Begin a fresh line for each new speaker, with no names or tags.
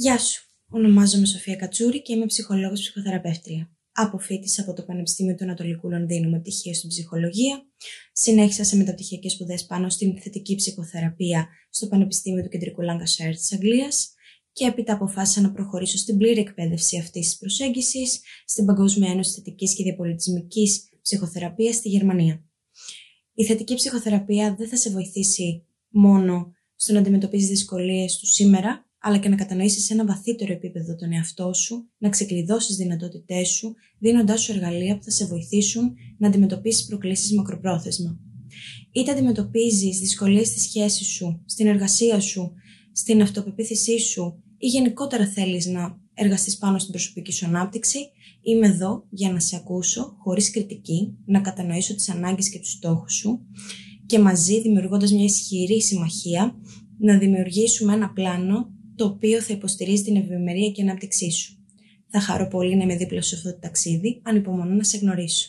Γεια σου, ονομάζομαι Σοφία Κατσούρη και είμαι ψυχολόγος ψυχοθεραπεύτρια. Αποφοίτησα από το Πανεπιστήμιο του Ανατολικού Λονδίνου με πτυχίο στην ψυχολογία. Συνέχισα σε μεταπτυχιακές σπουδές πάνω στην θετική ψυχοθεραπεία στο Πανεπιστήμιο του Κεντρικού Lancashire της Αγγλίας και έπειτα αποφάσισα να προχωρήσω στην πλήρη εκπαίδευση αυτής της προσέγγισης στην Παγκόσμια Ένωση Θετικής και Διαπολιτισμικής Ψυχοθεραπείας στη Γερμανία. Η θετική ψυχοθεραπεία δεν θα σε βοηθήσει μόνο στο να αντιμετωπίζεις δυσκολίες του σήμερα, αλλά και να κατανοήσεις σε ένα βαθύτερο επίπεδο τον εαυτό σου, να ξεκλειδώσεις τις δυνατότητές σου, δίνοντάς σου εργαλεία που θα σε βοηθήσουν να αντιμετωπίσεις προκλήσεις μακροπρόθεσμα. Είτε αντιμετωπίζεις δυσκολίες στη σχέση σου, στην εργασία σου, στην αυτοπεποίθησή σου ή γενικότερα θέλεις να εργαστείς πάνω στην προσωπική σου ανάπτυξη, είμαι εδώ για να σε ακούσω χωρίς κριτική, να κατανοήσω τις ανάγκες και τους στόχους σου και μαζί, δημιουργώντας μια ισχυρή συμμαχία, να δημιουργήσουμε ένα πλάνο το οποίο θα υποστηρίζει την ευημερία και ανάπτυξή σου. Θα χαρώ πολύ να είμαι δίπλα σε αυτό το ταξίδι, ανυπομονώ να σε γνωρίσω.